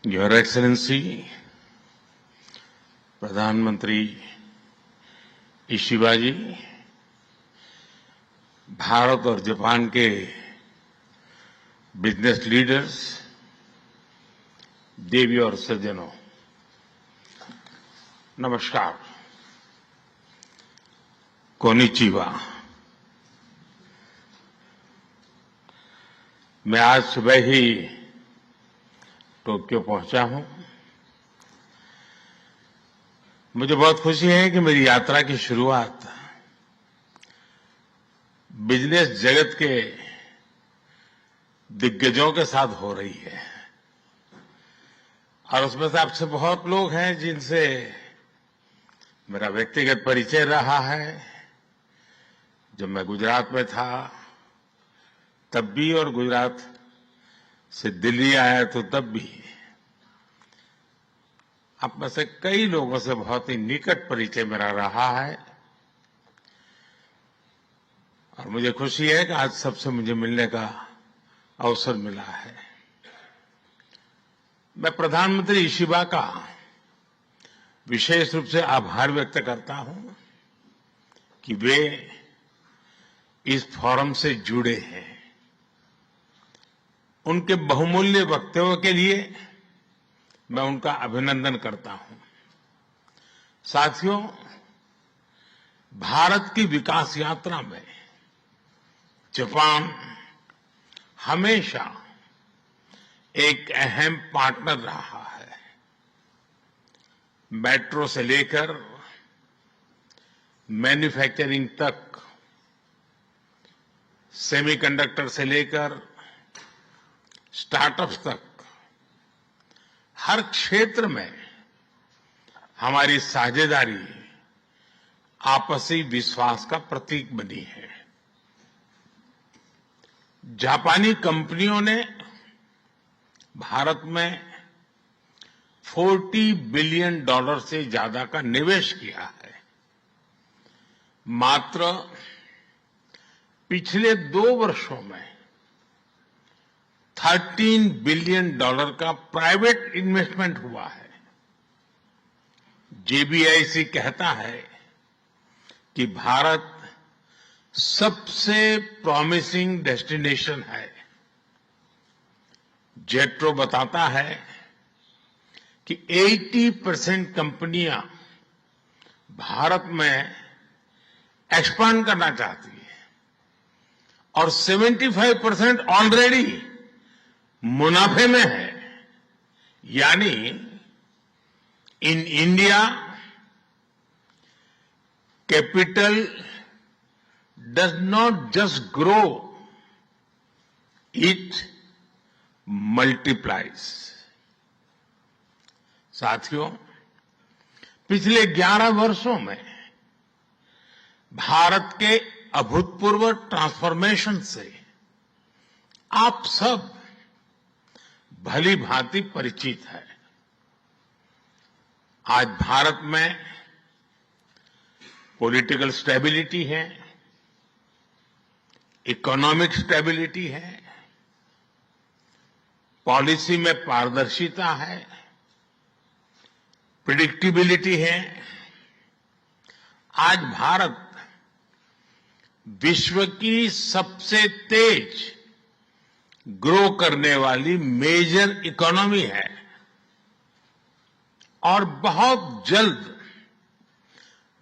Your Excellency, प्रधानमंत्री Ishiba जी, भारत और Japan के बिजनेस लीडर्स, देवी और सज्जनों, नमस्कार। कोनिचिवा। मैं आज सुबह ही टोक्यो पहुंचा हूं। मुझे बहुत खुशी है कि मेरी यात्रा की शुरुआत बिजनेस जगत के दिग्गजों के साथ हो रही है और उसमें से आपसे बहुत लोग हैं जिनसे मेरा व्यक्तिगत परिचय रहा है। जब मैं गुजरात में था तब भी और गुजरात से दिल्ली आया तो तब भी आप में से कई लोगों से बहुत ही निकट परिचय मेरा रहा है और मुझे खुशी है कि आज सबसे मुझे मिलने का अवसर मिला है। मैं प्रधानमंत्री इशिबा का विशेष रूप से आभार व्यक्त करता हूं कि वे इस फोरम से जुड़े हैं। उनके बहुमूल्य वक्तव्य के लिए मैं उनका अभिनंदन करता हूं। साथियों, भारत की विकास यात्रा में जापान हमेशा एक अहम पार्टनर रहा है। मेट्रो से लेकर मैन्युफैक्चरिंग तक, सेमीकंडक्टर से लेकर स्टार्टअप्स तक, हर क्षेत्र में हमारी साझेदारी आपसी विश्वास का प्रतीक बनी है। जापानी कंपनियों ने भारत में $40 बिलियन से ज्यादा का निवेश किया है। मात्र पिछले 2 वर्षों में $13 बिलियन का प्राइवेट इन्वेस्टमेंट हुआ है। JBIC कहता है कि भारत सबसे प्रॉमिसिंग डेस्टिनेशन है। जेट्रो बताता है कि 80% कंपनियां भारत में एक्सपांड करना चाहती है और 75% ऑलरेडी मुनाफे में है। यानी in India capital does not just grow, it multiplies. साथियों, पिछले 11 वर्षों में भारत के अभूतपूर्व ट्रांसफॉर्मेशन से आप सब भली भांति परिचित है। आज भारत में पॉलिटिकल स्टेबिलिटी है, इकोनॉमिक स्टेबिलिटी है, पॉलिसी में पारदर्शिता है, प्रिडिक्टिबिलिटी है। आज भारत विश्व की सबसे तेज ग्रो करने वाली मेजर इकोनॉमी है और बहुत जल्द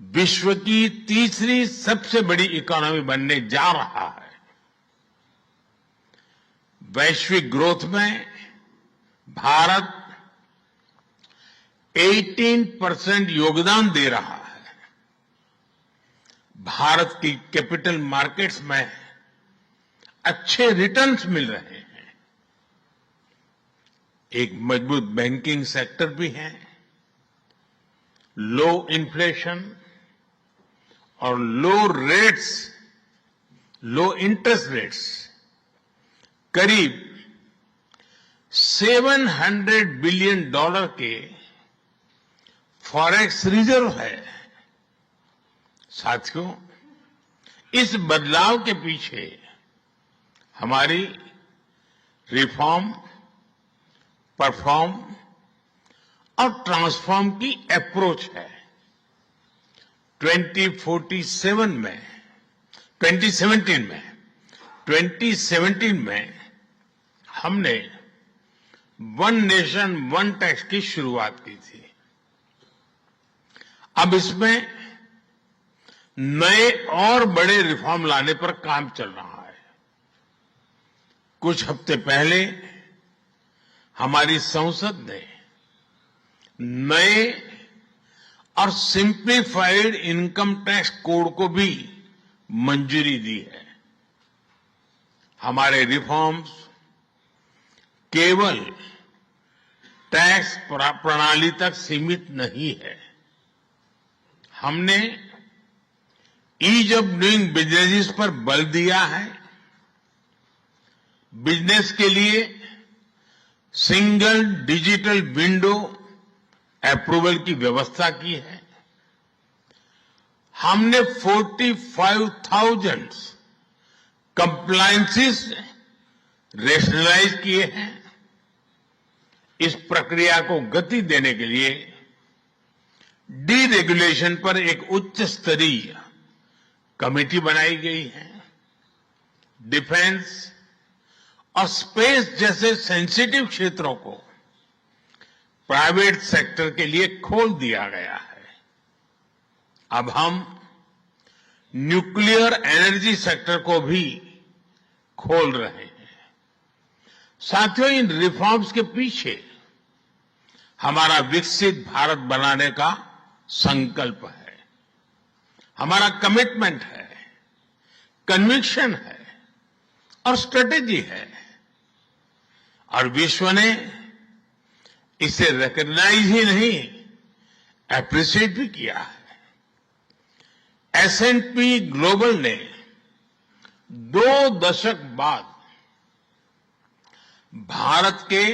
विश्व की तीसरी सबसे बड़ी इकोनॉमी बनने जा रहा है। वैश्विक ग्रोथ में भारत 18% योगदान दे रहा है। भारत की कैपिटल मार्केट्स में अच्छे रिटर्न्स मिल रहे हैं। एक मजबूत बैंकिंग सेक्टर भी है। लो इन्फ्लेशन और लो इंटरेस्ट रेट्स, करीब $700 बिलियन के फॉरेक्स रिजर्व है। साथियों, इस बदलाव के पीछे हमारी रिफॉर्म, परफॉर्म और ट्रांसफॉर्म की अप्रोच है। 2017 में हमने वन नेशन वन टैक्स की शुरुआत की थी। अब इसमें नए और बड़े रिफॉर्म लाने पर काम चल रहा है। कुछ हफ्ते पहले हमारी संसद ने नए और सिंप्लीफाइड इनकम टैक्स कोड को भी मंजूरी दी है। हमारे रिफॉर्म्स केवल टैक्स प्रणाली तक सीमित नहीं है। हमने ईज ऑफ डूइंग बिजनेस पर बल दिया है। बिजनेस के लिए सिंगल डिजिटल विंडो अप्रूवल की व्यवस्था की है। हमने 45,000 कंप्लायंसेस रेशनलाइज किए हैं। इस प्रक्रिया को गति देने के लिए डीरेगुलेशन पर एक उच्च स्तरीय कमेटी बनाई गई है। डिफेंस और स्पेस जैसे सेंसिटिव क्षेत्रों को प्राइवेट सेक्टर के लिए खोल दिया गया है। अब हम न्यूक्लियर एनर्जी सेक्टर को भी खोल रहे हैं। साथियों, इन रिफॉर्म्स के पीछे हमारा विकसित भारत बनाने का संकल्प है, हमारा कमिटमेंट है, कन्विक्शन है और स्ट्रेटेजी है। और विश्व ने इसे रिकॉग्नाइज ही नहीं, एप्रिशिएट भी किया है। S&P ग्लोबल ने 2 दशक बाद भारत के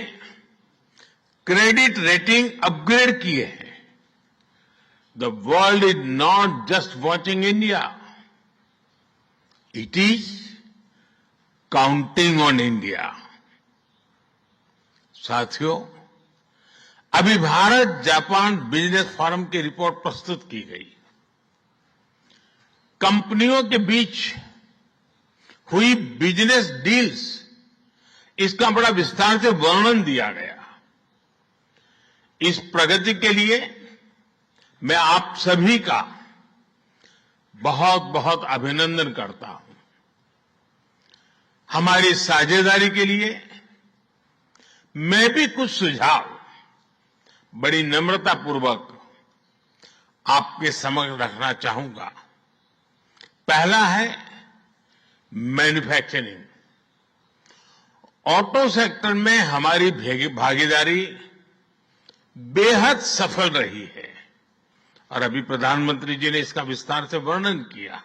क्रेडिट रेटिंग अपग्रेड किए हैं। The world is not just watching India, it is counting on India. साथियों, अभी भारत जापान बिजनेस फोरम की रिपोर्ट प्रस्तुत की गई। कंपनियों के बीच हुई बिजनेस डील्स, इसका बड़ा विस्तार से वर्णन दिया गया। इस प्रगति के लिए मैं आप सभी का बहुत बहुत अभिनंदन करता हूं। हमारी साझेदारी के लिए मैं भी कुछ सुझाव बड़ी नम्रतापूर्वक आपके समक्ष रखना चाहूंगा। पहला है मैन्युफैक्चरिंग। ऑटो सेक्टर में हमारी भागीदारी बेहद सफल रही है और अभी प्रधानमंत्री जी ने इसका विस्तार से वर्णन किया।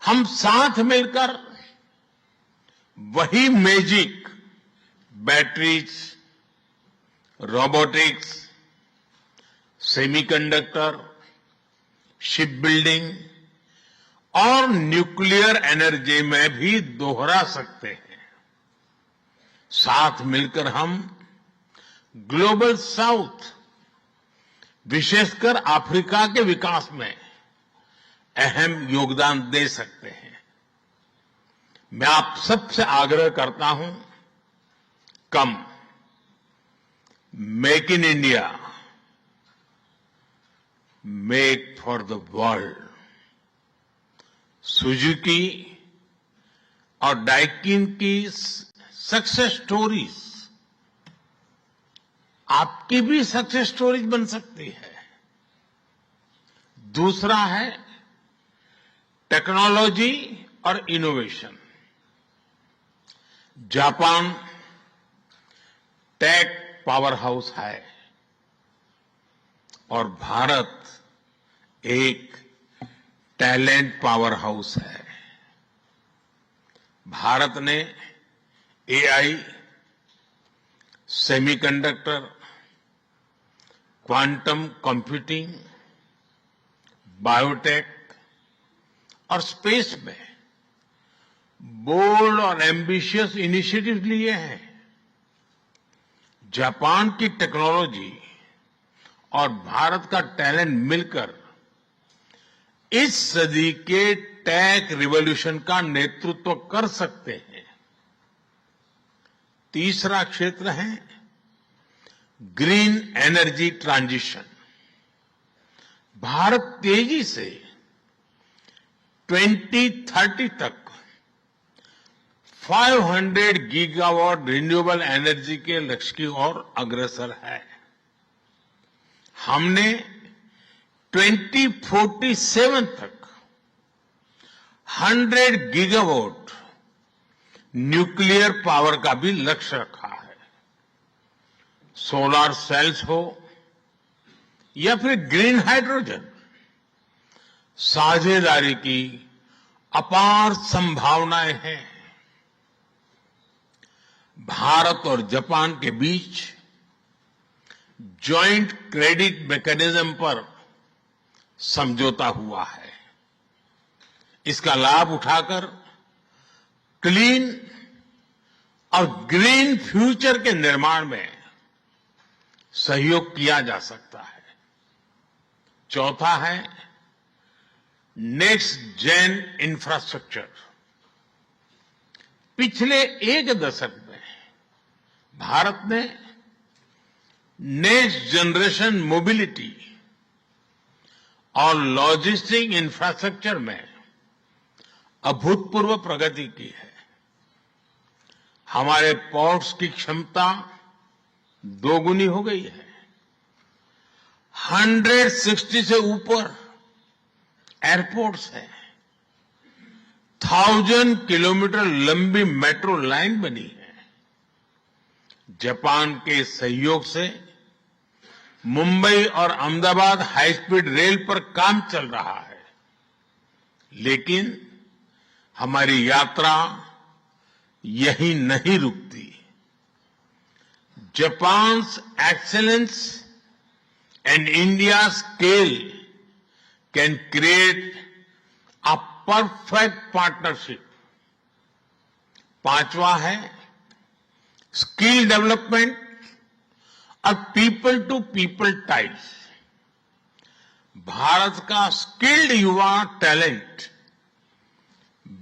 हम साथ मिलकर वही magic batteries, robotics, semiconductor, ship building और न्यूक्लियर एनर्जी में भी दोहरा सकते हैं। साथ मिलकर हम ग्लोबल साउथ, विशेषकर अफ्रीका के विकास में अहम योगदान दे सकते हैं। मैं आप सबसे आग्रह करता हूं, कम make in India, make for the world. Suzuki और डाइकिन की सक्सेस स्टोरीज आपकी भी सक्सेस स्टोरीज बन सकती है। दूसरा है टेक्नोलॉजी और innovation. Japan tech power house है और भारत एक टैलेंट पावर हाउस है। भारत ने AI, semiconductor, quantum computing, biotech और स्पेस में बोल्ड और एम्बिशियस इनिशिएटिव लिए हैं। जापान की टेक्नोलॉजी और भारत का टैलेंट मिलकर इस सदी के टेक रिवॉल्यूशन का नेतृत्व कर सकते हैं। तीसरा क्षेत्र है ग्रीन एनर्जी ट्रांजिशन। भारत तेजी से 2030 तक 500 गीगावाट रिन्यूएबल एनर्जी के लक्ष्य की ओर अग्रसर है। हमने 2047 तक 100 गीगावाट न्यूक्लियर पावर का भी लक्ष्य रखा है। सोलर सेल्स हो या फिर ग्रीन हाइड्रोजन, साझेदारी की अपार संभावनाएं हैं। भारत और जापान के बीच जॉइंट क्रेडिट मैकेनिज्म पर समझौता हुआ है। इसका लाभ उठाकर क्लीन और ग्रीन फ्यूचर के निर्माण में सहयोग किया जा सकता है। चौथा है नेक्स्ट जेन इंफ्रास्ट्रक्चर। पिछले एक दशक में भारत ने नेक्स्ट जनरेशन मोबिलिटी और लॉजिस्टिक इंफ्रास्ट्रक्चर में अभूतपूर्व प्रगति की है। हमारे पोर्ट्स की क्षमता दोगुनी हो गई है। 160 से ऊपर एयरपोर्ट्स हैं। 1000 किलोमीटर लंबी मेट्रो लाइन बनी है। जापान के सहयोग से मुंबई और अहमदाबाद हाई स्पीड रेल पर काम चल रहा है। लेकिन हमारी यात्रा यहीं नहीं रुकती। Japan's excellence and India's scale can create a perfect partnership. पांचवा है स्किल डेवलपमेंट और people to people ties. Bharat का स्किल्ड युवा टैलेंट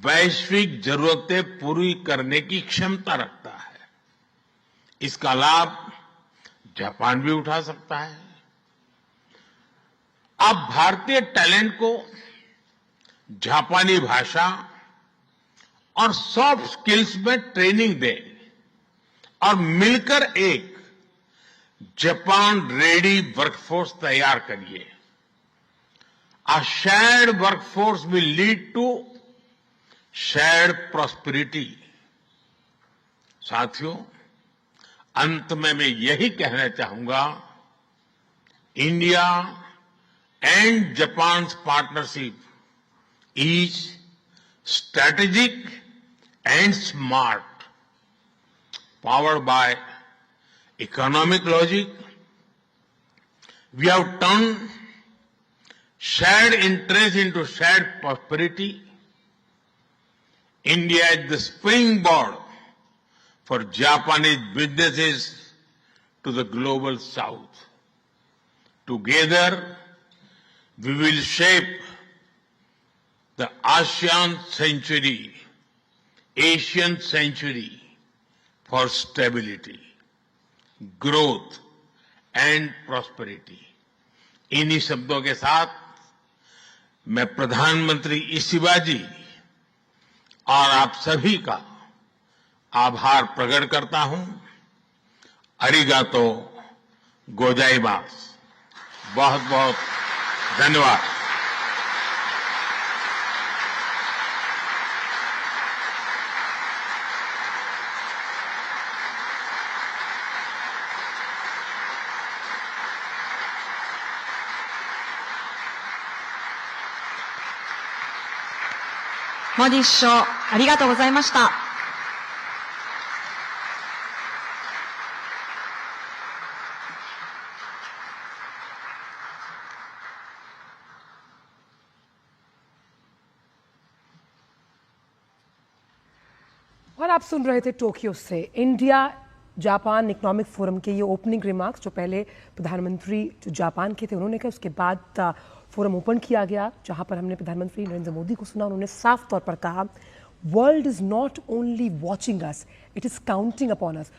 वैश्विक जरूरतें पूरी करने की क्षमता रखता है। इसका लाभ जापान भी उठा सकता है। आप भारतीय टैलेंट को जापानी भाषा और सॉफ्ट स्किल्स में ट्रेनिंग दें और मिलकर एक जापान रेडी वर्कफोर्स तैयार करिए। A shared workforce will lead to shared prosperity। साथियों, अंत में मैं यही कहना चाहूंगा, India and Japan partnership is strategic and smart, powered by economic logic. We have turn shared interest into shared prosperity. India is the springboard for Japanese businesses to the global south. Together, we will shape the ASEAN century, Asian century for stability, growth and prosperity. इन्हीं शब्दों के साथ मैं प्रधानमंत्री इशिबाजी और आप सभी का आभार प्रकट करता हूं। अरिगातो गोजाइमास। बहुत बहुत धन्यवाद।モディ首相、ありがとうございました。और आप सुन रहे थे टोक्यो से इंडिया जापान इकोनॉमिक फोरम के ये ओपनिंग रिमार्क्स जो पहले प्रधानमंत्री जो जापान के थे उन्होंने कहा, उसके बाद फोरम ओपन किया गया जहां पर हमने प्रधानमंत्री नरेंद्र मोदी को सुना। उन्होंने साफ तौर पर कहा, world is not only watching us, it is counting upon us.